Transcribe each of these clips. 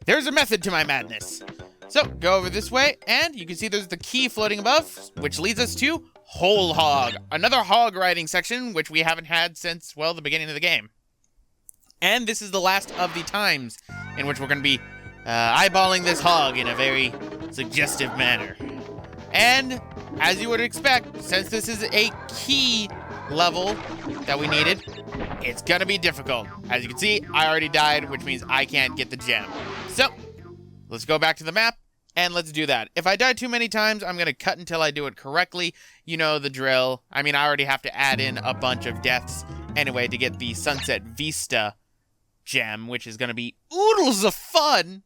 There's a method to my madness. So, go over this way, and you can see there's the key floating above, which leads us to Whole Hog, another hog riding section, which we haven't had since, well, the beginning of the game. And this is the last of the times in which we're going to be eyeballing this hog in a very suggestive manner. And, as you would expect, since this is a key level that we needed, it's going to be difficult. As you can see, I already died, which means I can't get the gem. So, let's go back to the map, and let's do that. If I die too many times, I'm going to cut until I do it correctly. You know the drill. I mean, I already have to add in a bunch of deaths anyway to get the Sunset Vista gem, which is going to be oodles of fun.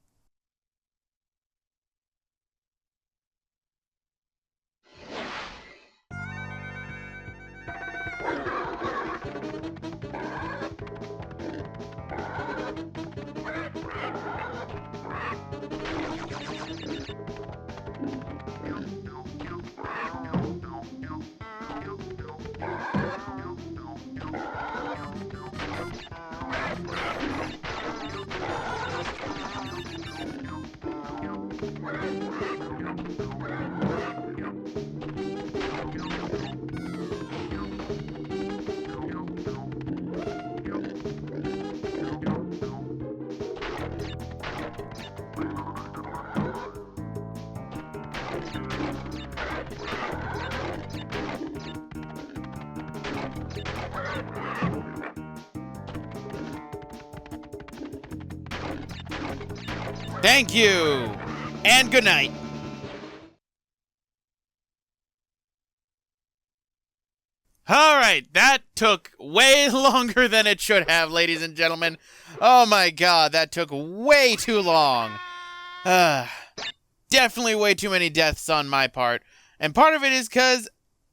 Thank you, and good night. All right, that took way longer than it should have, ladies and gentlemen. Oh my god, that took way too long. Definitely way too many deaths on my part. And part of it is because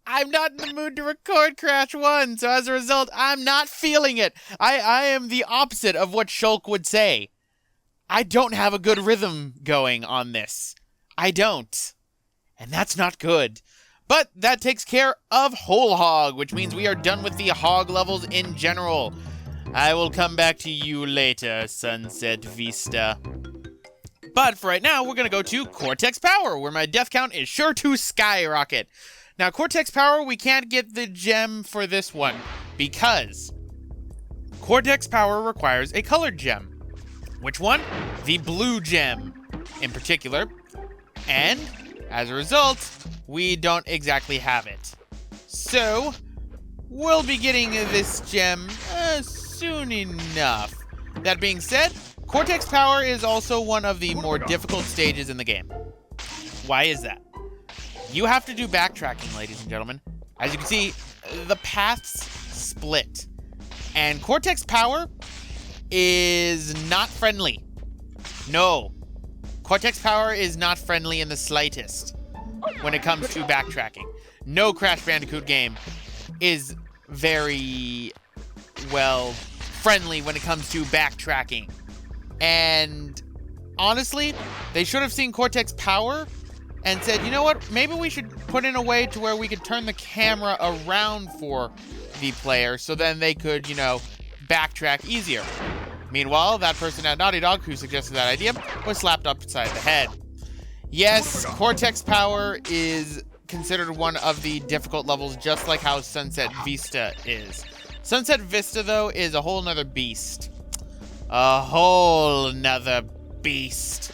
I'm not in the mood to record Crash 1, so as a result, I'm not feeling it. I am the opposite of what Shulk would say. I don't have a good rhythm going on this. I don't. And that's not good. But that takes care of Whole Hog, which means we are done with the hog levels in general. I will come back to you later, Sunset Vista. But for right now, we're going to go to Cortex Power, where my death count is sure to skyrocket. Now, Cortex Power, we can't get the gem for this one, because Cortex Power requires a colored gem. Which one? The blue gem, in particular. And, as a result, we don't exactly have it. So, we'll be getting this gem soon enough. That being said, Cortex Power is also one of the more difficult stages in the game. Why is that? You have to do backtracking, ladies and gentlemen. As you can see, the paths split. And Cortex Power is not friendly. No. Cortex Power is not friendly in the slightest when it comes to backtracking. No Crash Bandicoot game is very, well, friendly when it comes to backtracking. And honestly, they should have seen Cortex Power and said, you know what, maybe we should put in a way to where we could turn the camera around for the player so then they could, you know, backtrack easier. Meanwhile, that person at Naughty Dog who suggested that idea was slapped upside the head. Yes, Cortex Power is considered one of the difficult levels, just like how Sunset Vista is. Sunset Vista, though, is a whole nother beast. A whole nother beast.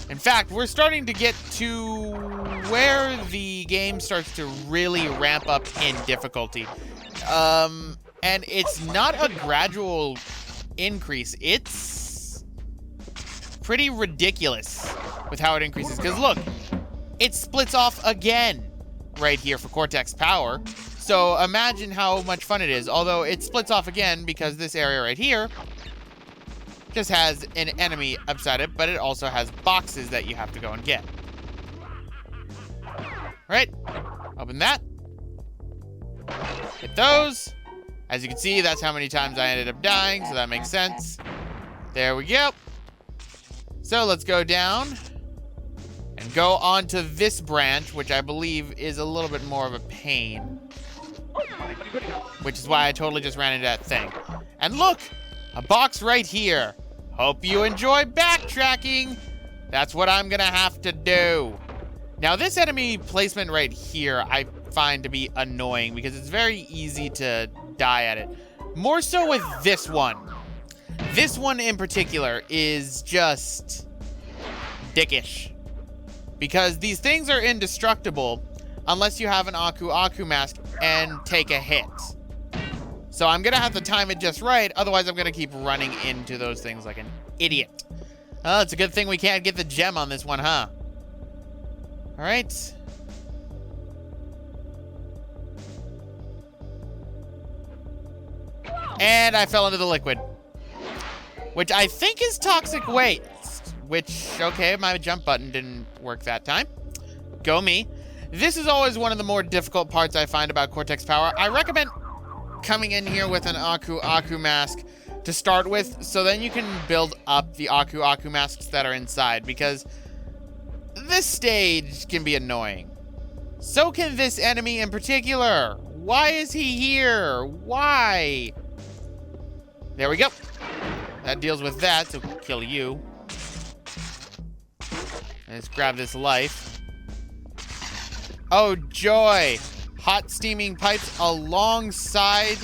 In fact, we're starting to get to where the game starts to really ramp up in difficulty. And it's not a gradual increase. It's pretty ridiculous with how it increases. Because look, it splits off again right here for Cortex Power. So imagine how much fun it is. Although it splits off again because this area right here just has an enemy upside it, but it also has boxes that you have to go and get. Right? Open that. Hit those. As you can see, that's how many times I ended up dying, so that makes sense. There we go. So let's go down and go on to this branch, which I believe is a little bit more of a pain. Which is why I totally just ran into that thing. And look, a box right here. Hope you enjoy backtracking. That's what I'm gonna have to do. Now, this enemy placement right here, I find to be annoying because it's very easy to die at it. More so with this one. This one in particular is just dickish. Because these things are indestructible unless you have an Aku Aku mask and take a hit. So I'm gonna have to time it just right, otherwise I'm gonna keep running into those things like an idiot. Oh, it's a good thing we can't get the gem on this one, huh? All right. And I fell into the liquid, which I think is toxic waste, which, okay, my jump button didn't work that time. Go me. This is always one of the more difficult parts I find about Cortex Power. I recommend coming in here with an Aku Aku mask to start with, so then you can build up the Aku Aku masks that are inside, because this stage can be annoying. So can this enemy in particular. Why is he here? Why? There we go. That deals with that, so kill you. Let's grab this life. Oh, joy. Hot steaming pipes alongside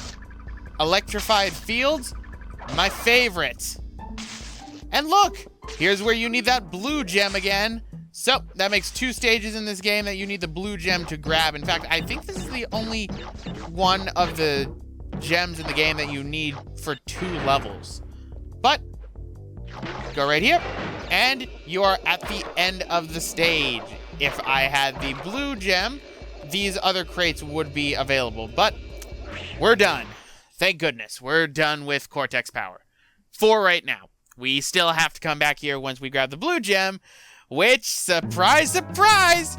electrified fields. My favorite. And look, here's where you need that blue gem again. So that makes 2 stages in this game that you need the blue gem to grab. In fact, I think this is the only one of the gems in the game that you need for 2 levels. But go right here, and you are at the end of the stage. If I had the blue gem, these other crates would be available, but we're done. Thank goodness, we're done with Cortex Power. For right now. We still have to come back here once we grab the blue gem, which, surprise, surprise,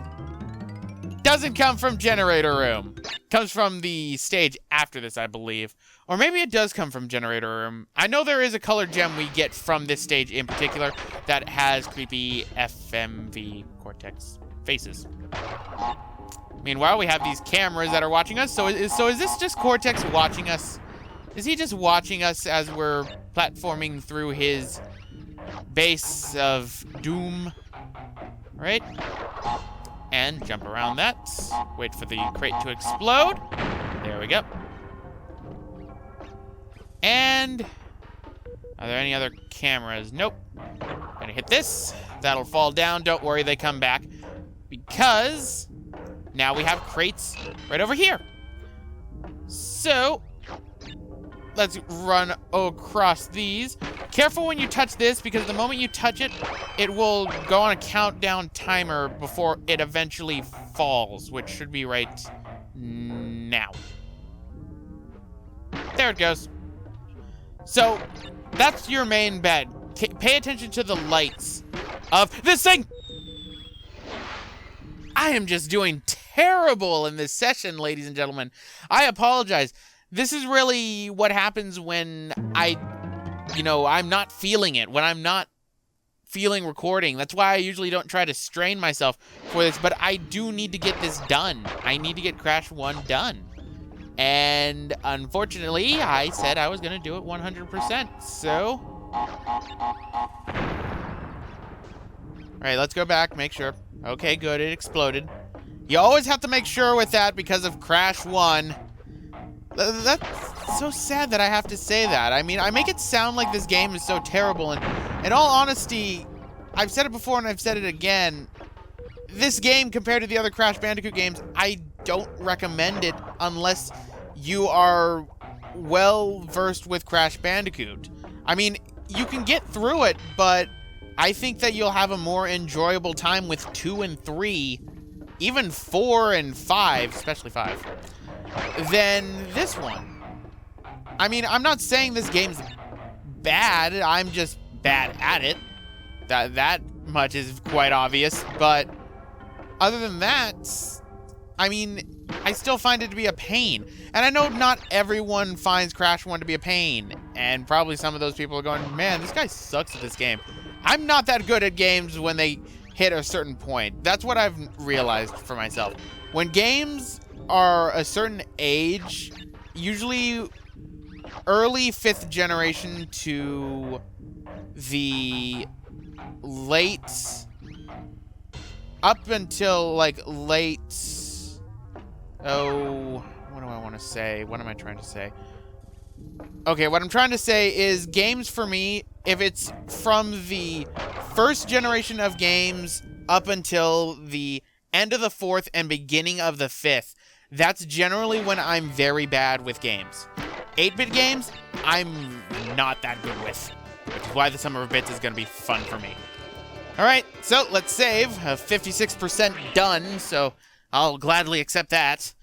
doesn't come from Generator Room. Comes from the stage after this, I believe. Or maybe it does come from Generator Room. I know there is a colored gem we get from this stage in particular that has creepy FMV Cortex faces. Meanwhile, we have these cameras that are watching us. So is this just Cortex watching us? Is he just watching us as we're platforming through his base of doom? Right? And jump around that. Wait for the crate to explode. There we go. And are there any other cameras? Nope. Gonna hit this. That'll fall down. Don't worry, they come back. Because now we have crates right over here. So let's run across these. Careful when you touch this, because the moment you touch it, it will go on a countdown timer before it eventually falls, which should be right now. There it goes. So that's your main bed. Pay attention to the lights of this thing. I am just doing terrible in this session, ladies and gentlemen. I apologize. This is really what happens when I'm not feeling it, when I'm not feeling recording. That's why I usually don't try to strain myself for this, but I do need to get this done. I need to get Crash 1 done. And unfortunately, I said I was going to do it 100%, so... Alright, let's go back, make sure. Okay, good, it exploded. You always have to make sure with that because of Crash 1. That's so sad that I have to say that. I mean, I make it sound like this game is so terrible, and in all honesty, I've said it before and I've said it again. This game, compared to the other Crash Bandicoot games, I don't recommend it unless you are well versed with Crash Bandicoot. I mean, you can get through it, but I think that you'll have a more enjoyable time with 2 and 3, even 4 and 5, especially 5, than this one. I mean, I'm not saying this game's bad, I'm just bad at it. That much is quite obvious, but other than that, I mean, I still find it to be a pain. And I know not everyone finds Crash 1 to be a pain, and probably some of those people are going, man, this guy sucks at this game. I'm not that good at games when they hit a certain point. That's what I've realized for myself. When games are a certain age, usually early 5th generation to the late... Up until, like, late... Oh... What do I want to say? What am I trying to say? Okay, what I'm trying to say is games for me, if it's from the first generation of games up until the end of the fourth and beginning of the fifth, that's generally when I'm very bad with games. 8-bit games, I'm not that good with, which is why the Summer of Bits is going to be fun for me. Alright, so let's save. 56% done, so I'll gladly accept that.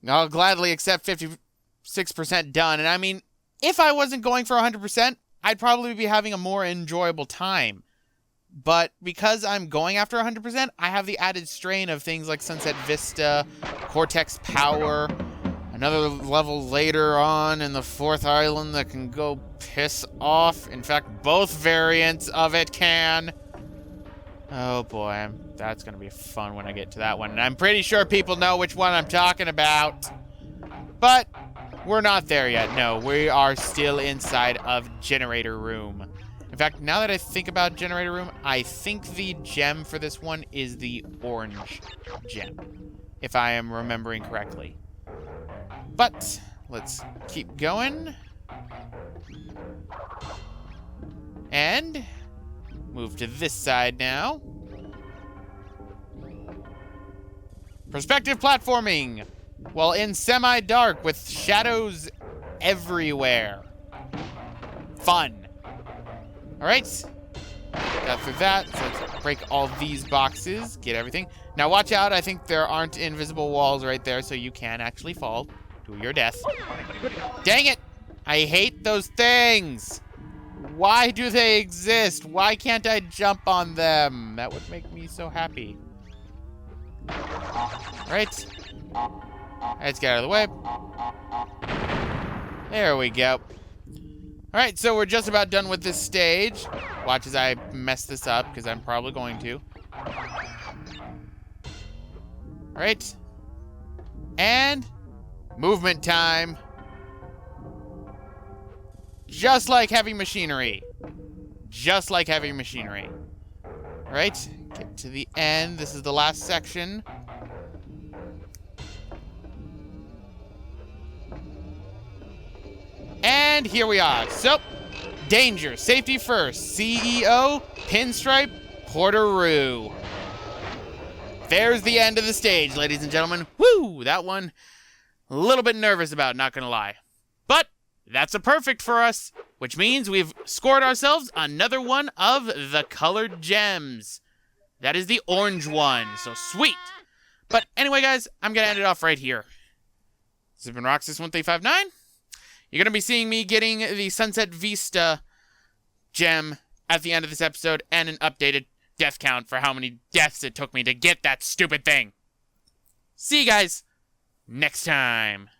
I'll gladly accept 56% done, and I mean, if I wasn't going for 100%, I'd probably be having a more enjoyable time. But because I'm going after 100%, I have the added strain of things like Sunset Vista, Cortex Power, another level later on in the fourth island that can go piss off. In fact, both variants of it can. Oh boy, that's going to be fun when I get to that one. And I'm pretty sure people know which one I'm talking about. But we're not there yet. No, we are still inside of Generator Room. In fact, now that I think about Generator Room, I think the gem for this one is the orange gem, if I am remembering correctly. But let's keep going. And move to this side now. Perspective platforming, while in semi-dark with shadows everywhere. Fun. Alright, got through that, so let's break all these boxes, get everything. Now watch out, I think there aren't invisible walls right there, so you can actually fall to your death. Dang it! I hate those things! Why do they exist? Why can't I jump on them? That would make me so happy. Alright, let's get out of the way. There we go. Alright, so we're just about done with this stage. Watch as I mess this up, because I'm probably going to. Alright. And movement time. Just like heavy machinery. Just like heavy machinery. Alright, get to the end. This is the last section. And here we are. So, danger, safety first. CEO, Pinstripe, Porteroo. There's the end of the stage, ladies and gentlemen. Woo! That one, a little bit nervous about, not gonna lie. But that's a perfect for us, which means we've scored ourselves another one of the colored gems. That is the orange one, so sweet. But anyway, guys, I'm gonna end it off right here. This has been Roxas1359. You're going to be seeing me getting the Sunset Vista gem at the end of this episode and an updated death count for how many deaths it took me to get that stupid thing. See you guys next time.